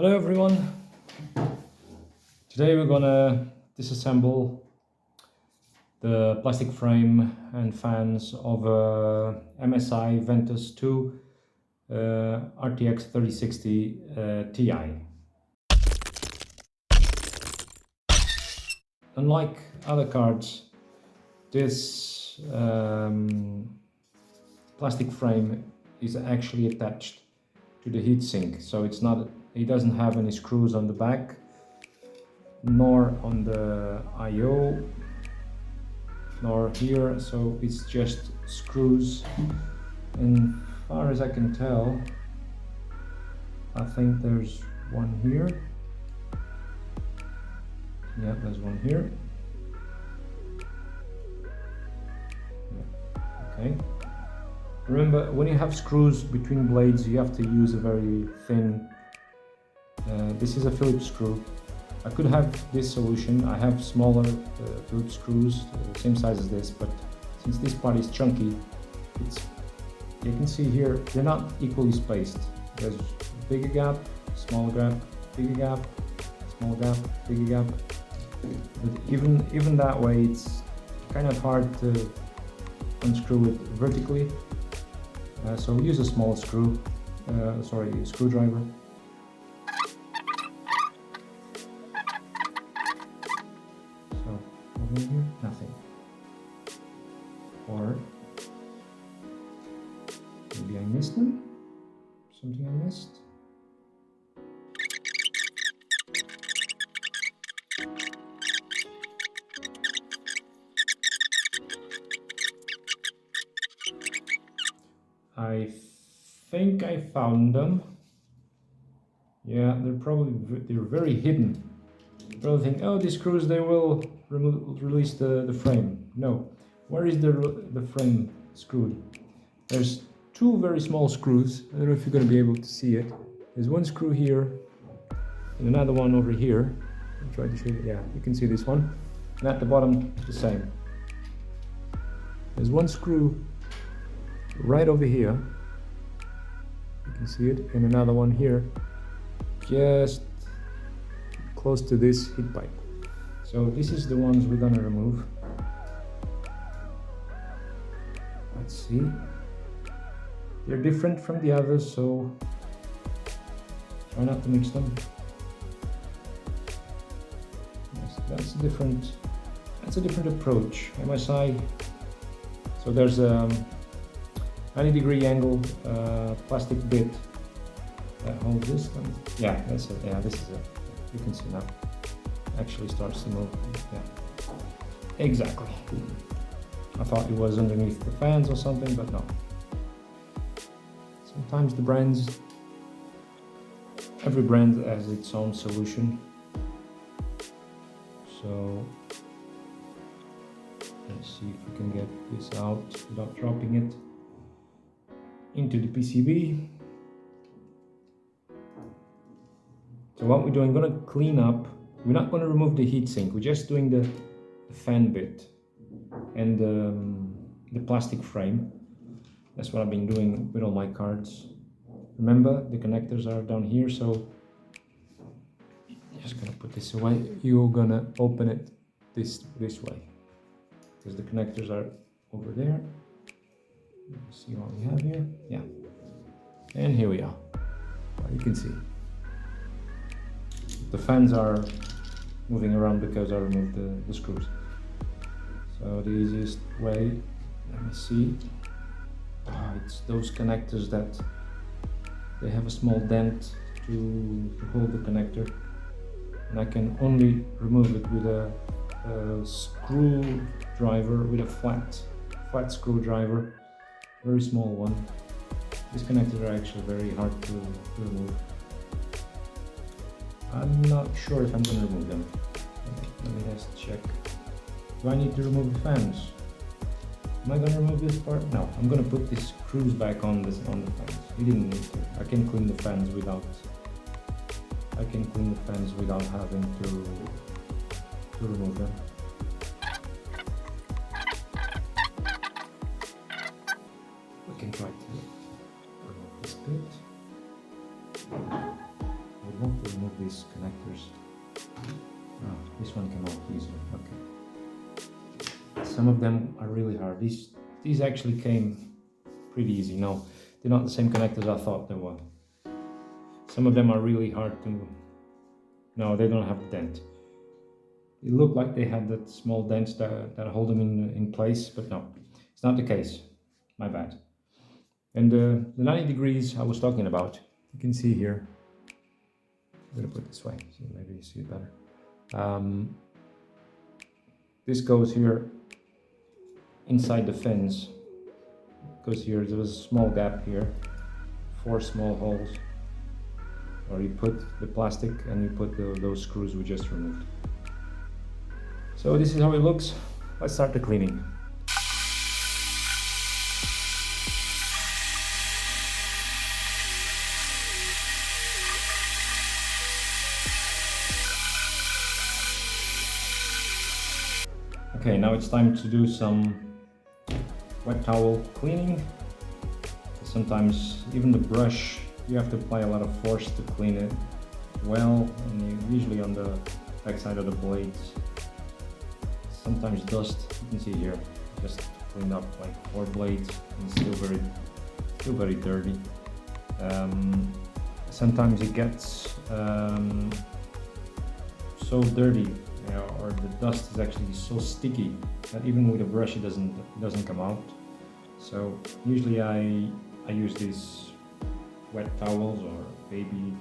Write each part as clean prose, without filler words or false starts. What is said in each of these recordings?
Hello everyone. Today we're gonna disassemble the plastic frame and fans of a MSI VENTUS 2 RTX 3060 Ti. Unlike other cards, this plastic frame is actually attached to the heatsink, so it doesn't have any screws on the back nor on the I/O nor here, so it's just screws. And as far as I can tell, I think there's one here. Yeah, there's one here. Yeah. Okay. Remember, when you have screws between blades, you have to use a very thin. This is a Phillips screw. I could have this solution. I have smaller Phillips screws, same size as this, but since this part is chunky, you can see here they're not equally spaced. There's a bigger gap, small gap, bigger gap, small gap, bigger gap. But even that way, it's kind of hard to unscrew it vertically. So use a small screwdriver. So over here, nothing. Or maybe I missed them. Something I missed. I think I found them. Yeah, they're very hidden. You probably think, oh, these screws, they will release the frame. No. Where is the frame screwed? There's two very small screws. I don't know if you're going to be able to see it. There's one screw here and another one over here. I'll try to show you. Yeah, you can see this one. And at the bottom, the same. There's one screw right over here, you can see it, and another one here just close to this heat pipe. So this is the ones we're gonna remove. Let's see, they're different from the others, so try not to mix them. Yes, that's a different approach. MSI, so there's a 90-degree angle plastic bit that holds this one. Yeah, that's it. Yeah, this is it. You can see now. Actually starts to move. Yeah, exactly. I thought it was underneath the fans or something, but no. Sometimes the brands, every brand has its own solution. So let's see if we can get this out without dropping it into the PCB. So what we're doing, we're going to clean up. We're not going to remove the heatsink. We're just doing the fan bit and the plastic frame. That's what I've been doing with all my cards. Remember, the connectors are down here, so I'm just going to put this away. You're going to open it this way because the connectors are over there. Let's see what we have here. Yeah, and here we are. You can see the fans are moving around because I removed the screws. So the easiest way, let me see. It's those connectors that they have a small dent to hold the connector, and I can only remove it with a screwdriver, with a flat screwdriver. Very small one. These connectors are actually very hard to remove. I'm not sure if I'm going to remove them. Let me just check. Do I need to remove the fans? Am I going to remove this part? No, I'm going to put these screws back on the fans. You didn't need to. I can clean the fans without having to remove them. We can try to remove this bit. We won't to remove these connectors. Oh, this one came out easier. Okay. Some of them are really hard. These actually came pretty easy. No, they're not the same connectors I thought they were. Some of them are really hard to... No, they don't have a dent. It looked like they had that small dents that hold them in place, but no, it's not the case. My bad. And the 90 degrees I was talking about, you can see here. I'm gonna put it this way, so maybe you see it better. This goes here inside the fins. Goes here. There was a small gap here, 4 small holes. Or you put the plastic and you put those screws we just removed. So this is how it looks. Let's start the cleaning. Okay, now it's time to do some wet towel cleaning. Sometimes even the brush, you have to apply a lot of force to clean it well, and usually on the backside of the blades. Sometimes dust, you can see here, just cleaned up like 4 blades and still very dirty. Sometimes it gets so dirty, or the dust is actually so sticky that even with a brush it doesn't come out. So usually I use these wet towels or baby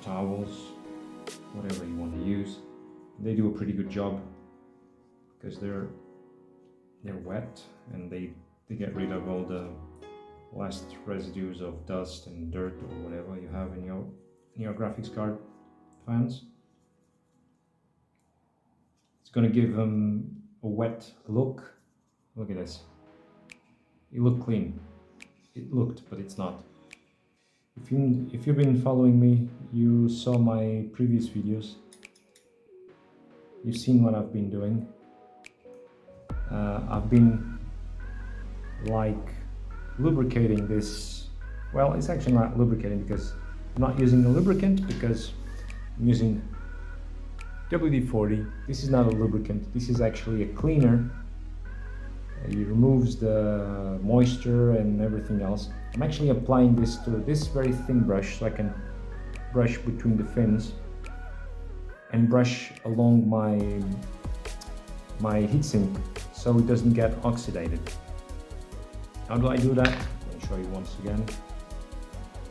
towels, whatever you want to use. They do a pretty good job because they're wet and they get rid of all the last residues of dust and dirt or whatever you have in your graphics card fans. It's going to give them a wet look. Look at this. It looked clean. It looked, but it's not. If you've been following me, you saw my previous videos. You've seen what I've been doing. I've been like lubricating this. Well, it's actually not lubricating because I'm not using a lubricant because I'm using WD-40. This is not a lubricant. This is actually a cleaner. It removes the moisture and everything else. I'm actually applying this to this very thin brush so I can brush between the fins and brush along my heatsink so it doesn't get oxidated. How do I do that? I'm going to show you once again.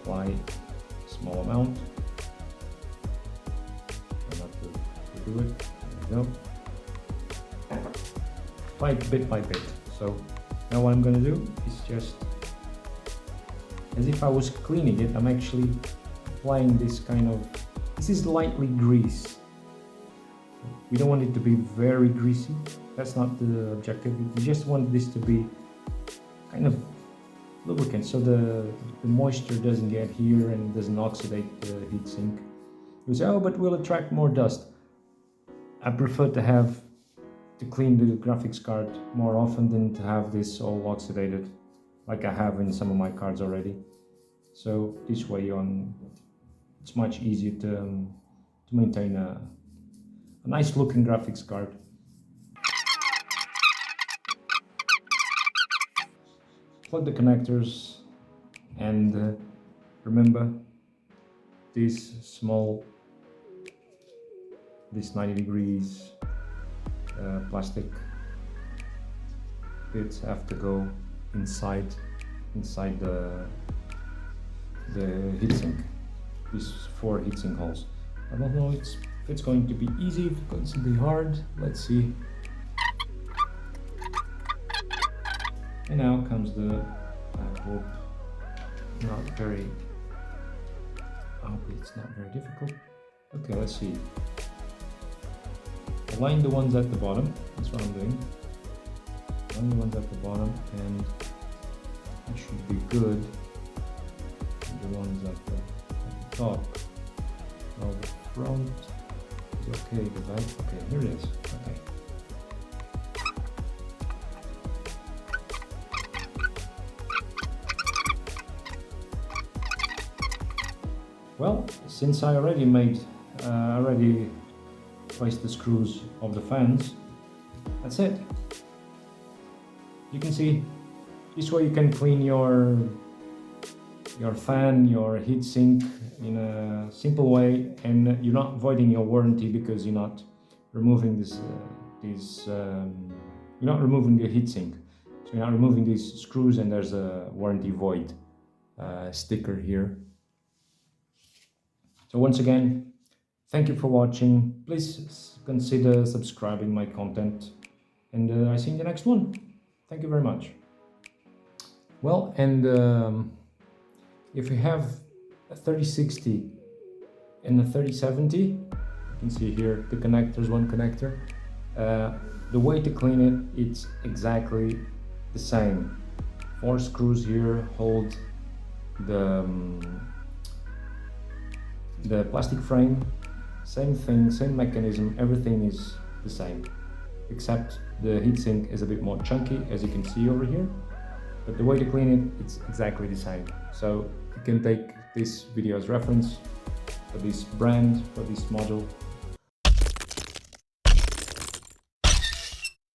Apply a small amount. Try not to do it. There we go. Apply it bit by bit. So now what I'm going to do is just, as if I was cleaning it, I'm actually applying this kind of, this is lightly grease. We don't want it to be very greasy. That's not the objective. We just want this to be kind of lubricant so the moisture doesn't get here and doesn't oxidate the heatsink. You say, oh, but we'll attract more dust. I prefer to clean the graphics card more often than to have this all oxidated like I have in some of my cards already. So this way it's much easier to maintain a nice looking graphics card. Plug the connectors and remember this 90 degrees plastic bits have to go inside the heatsink. These 4 heatsink holes. I don't know if it's going to be easy, if it's going to be hard. Let's see. And now comes I hope it's not very difficult. Okay, let's see. Align the ones at the bottom. That's what I'm doing. Align the ones at the bottom, and it should be good. And the ones at the top. Now the front is okay. The back. Okay, here it is. Okay. Well, since I already placed the screws of the fans, that's it. You can see this way you can clean your fan, your heatsink in a simple way, and you're not voiding your warranty because you're not removing you're not removing the heatsink. So you're not removing these screws, and there's a warranty void sticker here. So once again, thank you for watching. Please consider subscribing my content, and I see you in the next one. Thank you very much. Well, and if you have a 3060 and a 3070, you can see here the connectors, one connector. The way to clean it, it's exactly the same. 4 screws here hold the plastic frame. Same thing, same mechanism, everything is the same. Except the heatsink is a bit more chunky, as you can see over here. But the way to clean it, it's exactly the same. So you can take this video as reference for this brand, for this model,